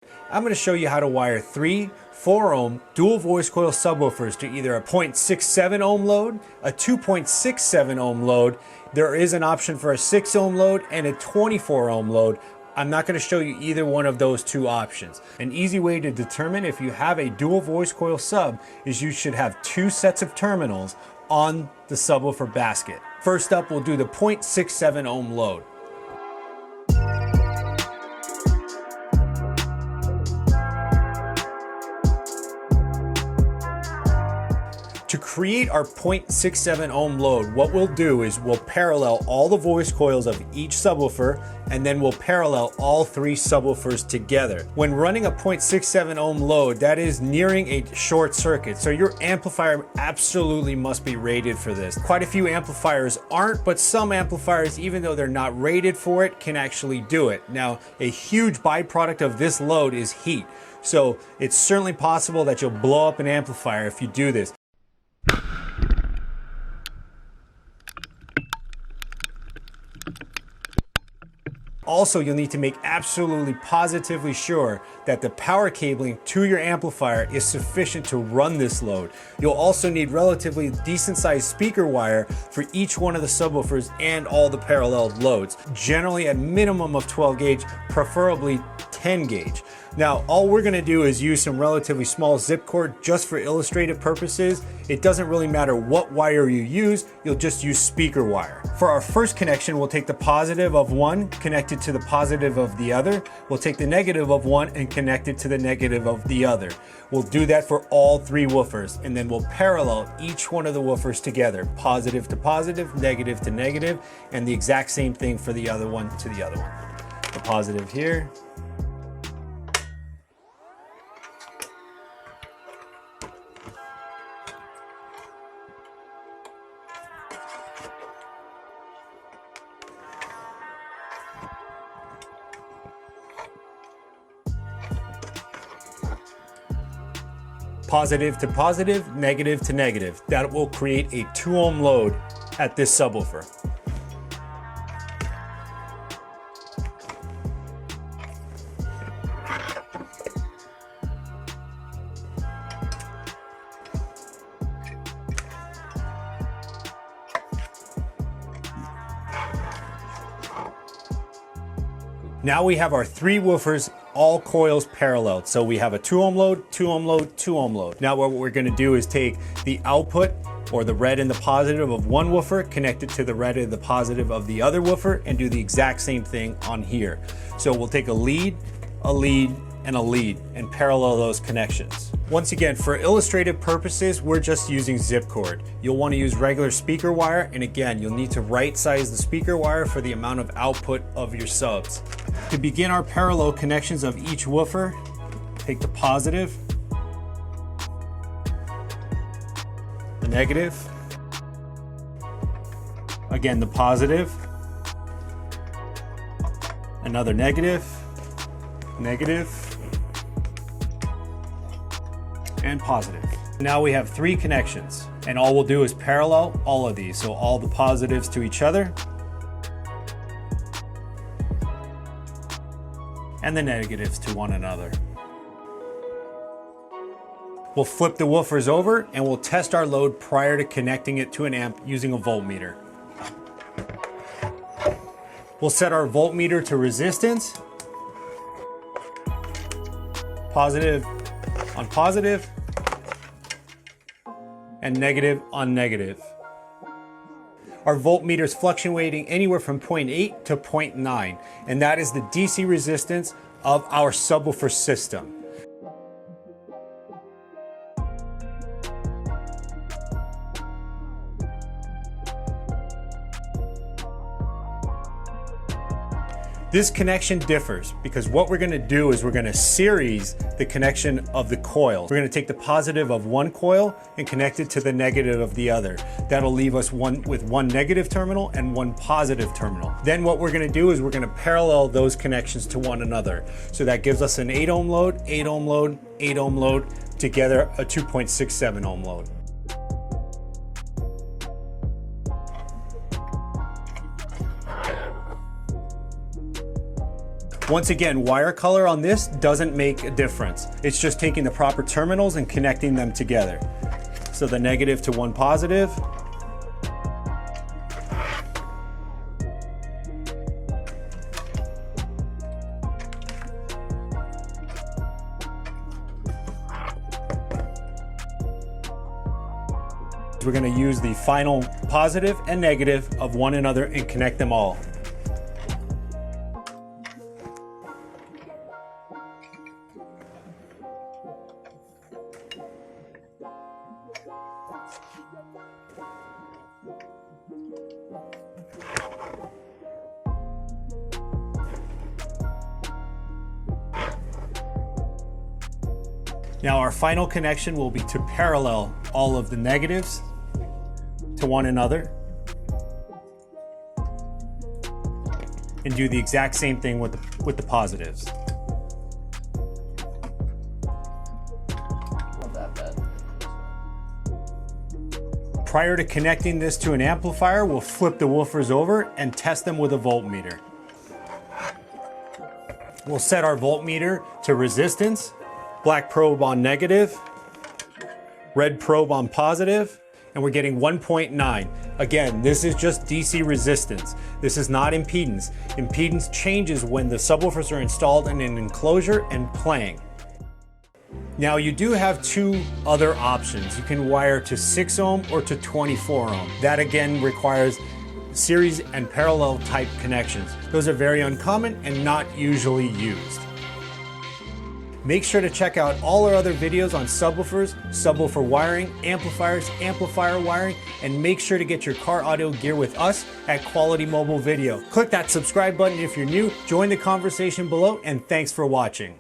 I'm going to show you how to wire 3 4-ohm dual voice coil subwoofers to either a 0.67 ohm load, a 2.67 ohm load. There is an option for a 6 ohm load and a 24 ohm load. I'm not going to show you either one of those two options. An easy way to determine if you have a dual voice coil sub is you should have 2 sets of terminals on the subwoofer basket. First up, we'll do the 0.67 ohm load. To create our 0.67 ohm load, what we'll do is we'll parallel all the voice coils of each subwoofer, and then we'll parallel all 3 subwoofers together. When running a 0.67 ohm load, that is nearing a short circuit, so your amplifier absolutely must be rated for this. Quite a few amplifiers aren't, but some amplifiers, even though they're not rated for it, can actually do it. Now, a huge byproduct of this load is heat, so it's certainly possible that you'll blow up an amplifier if you do this. Also, you'll need to make absolutely positively sure that the power cabling to your amplifier is sufficient to run this load. You'll also need relatively decent sized speaker wire for each one of the subwoofers and all the paralleled loads. Generally at minimum of 12 gauge, preferably 10 gauge. Now, all we're going to do is use some relatively small zip cord just for illustrative purposes. It doesn't really matter what wire you use, you'll just use speaker wire. For our first connection, we'll take the positive of one, connect it to the positive of the other. We'll take the negative of one and connect it to the negative of the other. We'll do that for all 3 woofers, and then we'll parallel each one of the woofers together, positive to positive, negative to negative, and the exact same thing for the other one to the other one. The positive here. Positive to positive, negative to negative. That will create a 2 ohm load at this subwoofer. Now we have our 3 woofers, all coils paralleled. So we have a 2 ohm load, 2 ohm load, 2 ohm load. Now what we're going to do is take the output, or the red and the positive of one woofer, connect it to the red and the positive of the other woofer, and do the exact same thing on here. So we'll take a lead, and a lead, and parallel those connections. Once again, for illustrative purposes, we're just using zip cord. You'll want to use regular speaker wire, and again, you'll need to right size the speaker wire for the amount of output of your subs. To begin our parallel connections of each woofer, take the positive, the negative, again the positive, another negative, and positive. Now we have 3 connections, and all we'll do is parallel all of these. So all the positives to each other, and the negatives to one another. We'll flip the woofers over and we'll test our load prior to connecting it to an amp using a voltmeter. We'll set our voltmeter to resistance, positive on positive, and negative on negative. Our voltmeter is fluctuating anywhere from 0.8 to 0.9, and that is the DC resistance of our subwoofer system. This connection differs because what we're going to do is we're going to series the connection of the coils. We're going to take the positive of one coil and connect it to the negative of the other. That'll leave us with one negative terminal and one positive terminal. Then what we're going to do is we're going to parallel those connections to one another. So that gives us an 8 ohm load, 8 ohm load, 8 ohm load, together a 2.67 ohm load. Once again, wire color on this doesn't make a difference. It's just taking the proper terminals and connecting them together. So the negative to one positive. We're going to use the final positive and negative of one another and connect them all. Now our final connection will be to parallel all of the negatives to one another and do the exact same thing with the positives. Not that bad. Prior to connecting this to an amplifier, we'll flip the woofers over and test them with a voltmeter. We'll set our voltmeter to resistance, black probe on negative, red probe on positive, and we're getting 1.9. Again, this is just DC resistance. This is not impedance. Impedance changes when the subwoofers are installed in an enclosure and playing. Now you do have two other options. You can wire to 6 ohm or to 24 ohm. That again requires series and parallel type connections. Those are very uncommon and not usually used. Make sure to check out all our other videos on subwoofers, subwoofer wiring, amplifiers, amplifier wiring, and make sure to get your car audio gear with us at Quality Mobile Video. Click that subscribe button if you're new, join the conversation below, and thanks for watching.